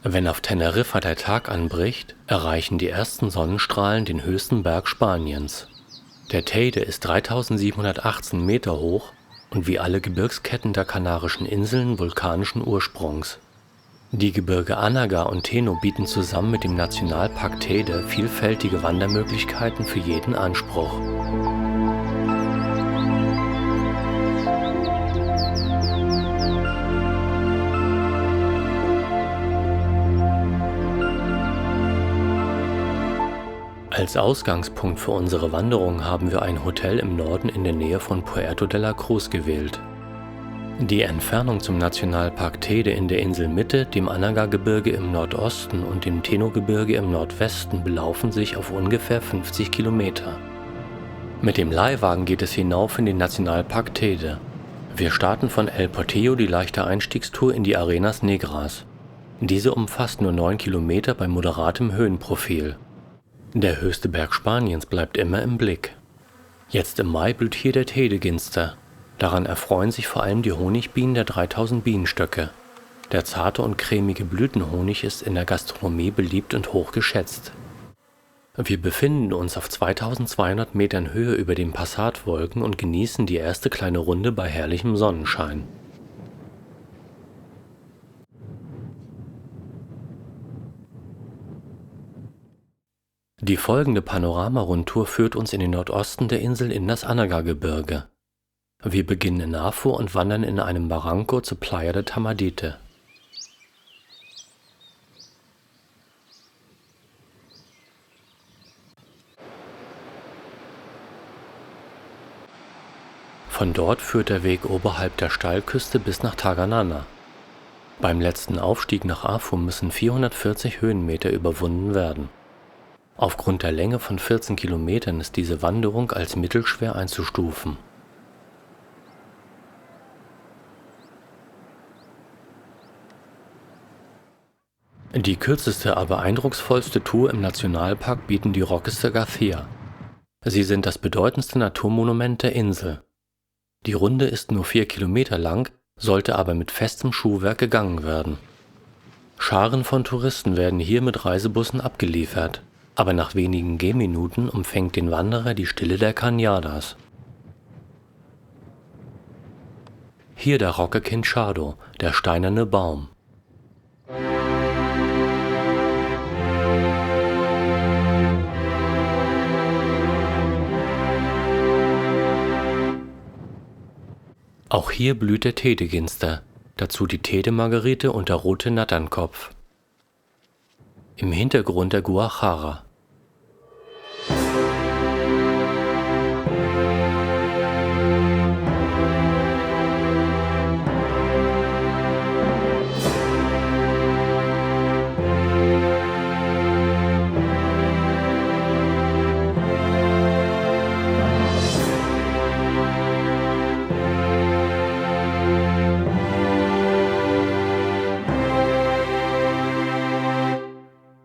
Wenn auf Teneriffa der Tag anbricht, erreichen die ersten Sonnenstrahlen den höchsten Berg Spaniens. Der Teide ist 3718 Meter hoch und wie alle Gebirgsketten der Kanarischen Inseln vulkanischen Ursprungs. Die Gebirge Anaga und Teno bieten zusammen mit dem Nationalpark Teide vielfältige Wandermöglichkeiten für jeden Anspruch. Als Ausgangspunkt für unsere Wanderung haben wir ein Hotel im Norden in der Nähe von Puerto de la Cruz gewählt. Die Entfernung zum Nationalpark Teide in der Inselmitte, dem Anaga-Gebirge im Nordosten und dem Teno-Gebirge im Nordwesten belaufen sich auf ungefähr 50 Kilometer. Mit dem Leihwagen geht es hinauf in den Nationalpark Teide. Wir starten von El Portillo die leichte Einstiegstour in die Arenas Negras. Diese umfasst nur 9 Kilometer bei moderatem Höhenprofil. Der höchste Berg Spaniens bleibt immer im Blick. Jetzt im Mai blüht hier der Teideginster. Daran erfreuen sich vor allem die Honigbienen der 3000 Bienenstöcke. Der zarte und cremige Blütenhonig ist in der Gastronomie beliebt und hoch geschätzt. Wir befinden uns auf 2200 Metern Höhe über den Passatwolken und genießen die erste kleine Runde bei herrlichem Sonnenschein. Die folgende Panorama-Rundtour führt uns in den Nordosten der Insel in das Anaga-Gebirge. Wir beginnen in Afu und wandern in einem Barranco zur Playa de Tamadite. Von dort führt der Weg oberhalb der Steilküste bis nach Taganana. Beim letzten Aufstieg nach Afu müssen 440 Höhenmeter überwunden werden. Aufgrund der Länge von 14 Kilometern ist diese Wanderung als mittelschwer einzustufen. Die kürzeste, aber eindrucksvollste Tour im Nationalpark bieten die Roques de Garcia. Sie sind das bedeutendste Naturmonument der Insel. Die Runde ist nur 4 Kilometer lang, sollte aber mit festem Schuhwerk gegangen werden. Scharen von Touristen werden hier mit Reisebussen abgeliefert, aber nach wenigen Gehminuten umfängt den Wanderer die Stille der Cañadas. Hier der Roque Quinchado, der steinerne Baum. Auch hier blüht der Teideginster, dazu die Teidemargerite und der rote Natternkopf. Im Hintergrund der Guajara.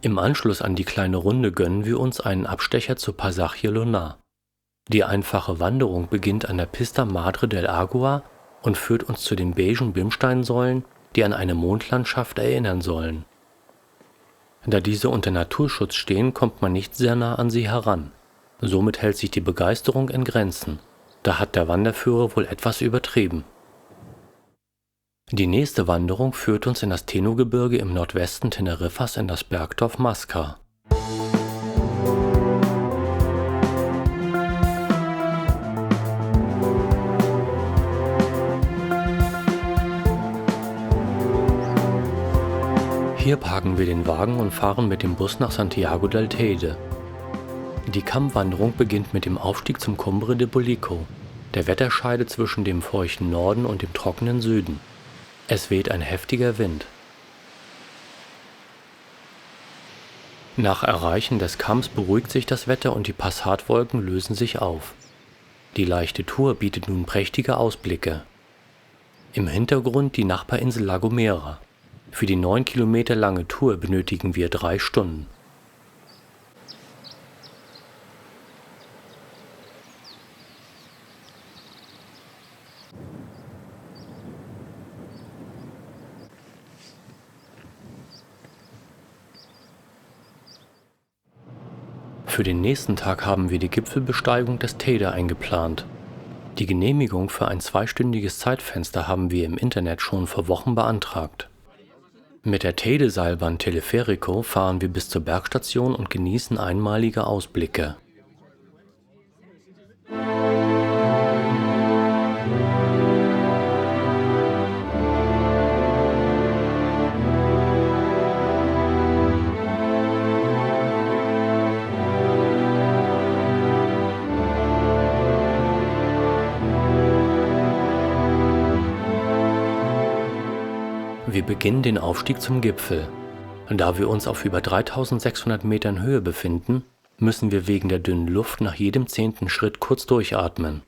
Im Anschluss an die kleine Runde gönnen wir uns einen Abstecher zur Pasaje Lunar. Die einfache Wanderung beginnt an der Pista Madre del Agua und führt uns zu den beigen Bimsteinsäulen, die an eine Mondlandschaft erinnern sollen. Da diese unter Naturschutz stehen, kommt man nicht sehr nah an sie heran. Somit hält sich die Begeisterung in Grenzen. Da hat der Wanderführer wohl etwas übertrieben. Die nächste Wanderung führt uns in das Teno-Gebirge im Nordwesten Teneriffas in das Bergdorf Masca. Hier parken wir den Wagen und fahren mit dem Bus nach Santiago del Teide. Die Kammwanderung beginnt mit dem Aufstieg zum Cumbre de Bolico, der Wetterscheide zwischen dem feuchten Norden und dem trockenen Süden. Es weht ein heftiger Wind. Nach Erreichen des Kamms beruhigt sich das Wetter und die Passatwolken lösen sich auf. Die leichte Tour bietet nun prächtige Ausblicke. Im Hintergrund die Nachbarinsel La Gomera. Für die 9 Kilometer lange Tour benötigen wir 3 Stunden. Für den nächsten Tag haben wir die Gipfelbesteigung des Teide eingeplant. Die Genehmigung für ein 2-stündiges Zeitfenster haben wir im Internet schon vor Wochen beantragt. Mit der Teide-Seilbahn Teleferico fahren wir bis zur Bergstation und genießen einmalige Ausblicke. Wir beginnen den Aufstieg zum Gipfel. Da wir uns auf über 3600 Metern Höhe befinden, müssen wir wegen der dünnen Luft nach jedem 10. Schritt kurz durchatmen.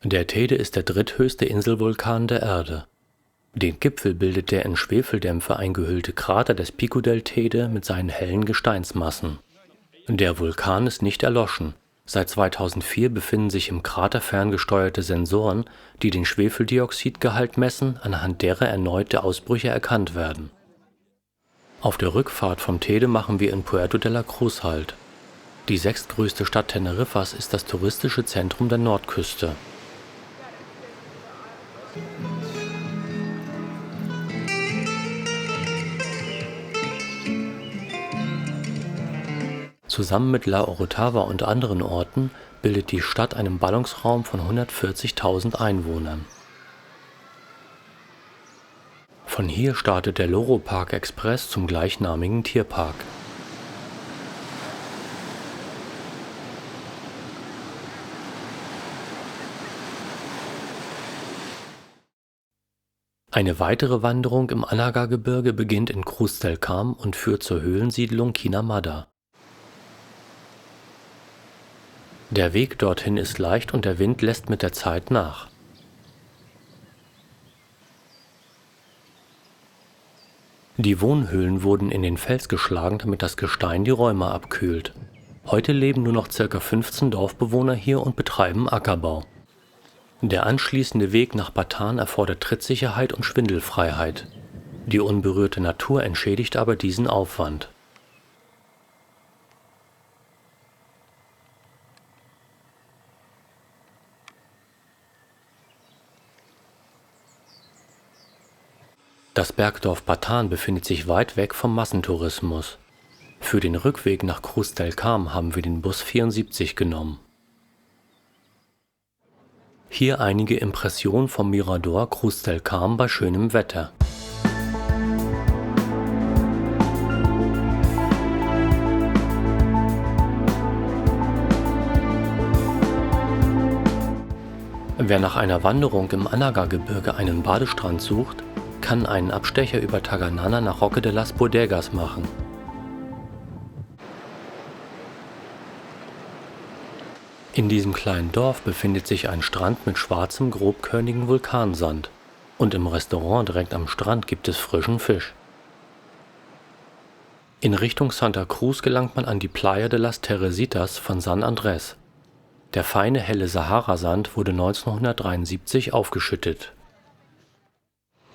Der Teide ist der dritthöchste Inselvulkan der Erde. Den Gipfel bildet der in Schwefeldämpfe eingehüllte Krater des Pico del Teide mit seinen hellen Gesteinsmassen. Der Vulkan ist nicht erloschen. Seit 2004 befinden sich im Krater ferngesteuerte Sensoren, die den Schwefeldioxidgehalt messen, anhand derer erneute Ausbrüche erkannt werden. Auf der Rückfahrt vom Teide machen wir in Puerto de la Cruz Halt. Die 6. Stadt Teneriffas ist das touristische Zentrum der Nordküste. Zusammen mit La Orotava und anderen Orten bildet die Stadt einen Ballungsraum von 140.000 Einwohnern. Von hier startet der Loro Park Express zum gleichnamigen Tierpark. Eine weitere Wanderung im Anaga-Gebirge beginnt in Cruz del Carm und führt zur Höhlensiedlung Quinamada. Der Weg dorthin ist leicht und der Wind lässt mit der Zeit nach. Die Wohnhöhlen wurden in den Fels geschlagen, damit das Gestein die Räume abkühlt. Heute leben nur noch ca. 15 Dorfbewohner hier und betreiben Ackerbau. Der anschließende Weg nach Batan erfordert Trittsicherheit und Schwindelfreiheit. Die unberührte Natur entschädigt aber diesen Aufwand. Das Bergdorf Batan befindet sich weit weg vom Massentourismus. Für den Rückweg nach Cruz del Carm haben wir den Bus 74 genommen. Hier einige Impressionen vom Mirador Cruz del Carm bei schönem Wetter. Wer nach einer Wanderung im Anaga-Gebirge einen Badestrand sucht, kann einen Abstecher über Taganana nach Roque de las Bodegas machen. In diesem kleinen Dorf befindet sich ein Strand mit schwarzem, grobkörnigen Vulkansand und im Restaurant direkt am Strand gibt es frischen Fisch. In Richtung Santa Cruz gelangt man an die Playa de las Teresitas von San Andrés. Der feine, helle Saharasand wurde 1973 aufgeschüttet.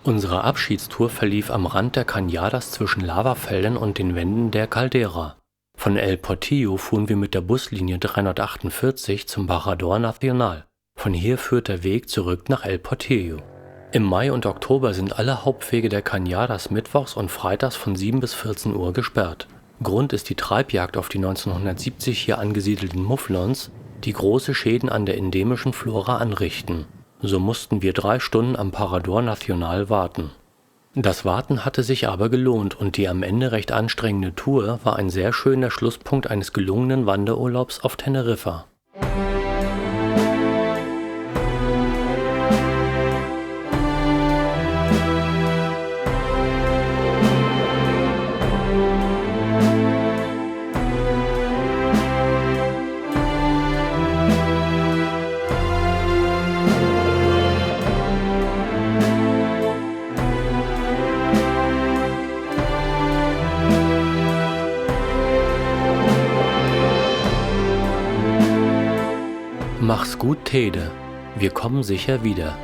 Unsere Abschiedstour verlief am Rand der Cañadas zwischen Lavafeldern und den Wänden der Caldera. Von El Portillo fuhren wir mit der Buslinie 348 zum Barador Nacional. Von hier führt der Weg zurück nach El Portillo. Im Mai und Oktober sind alle Hauptwege der Cañadas mittwochs und freitags von 7 bis 14 Uhr gesperrt. Grund ist die Treibjagd auf die 1970 hier angesiedelten Mufflons, die große Schäden an der endemischen Flora anrichten. So mussten wir 3 Stunden am Parador Nacional warten. Das Warten hatte sich aber gelohnt und die am Ende recht anstrengende Tour war ein sehr schöner Schlusspunkt eines gelungenen Wanderurlaubs auf Teneriffa. Mach's gut, Teide. Wir kommen sicher wieder.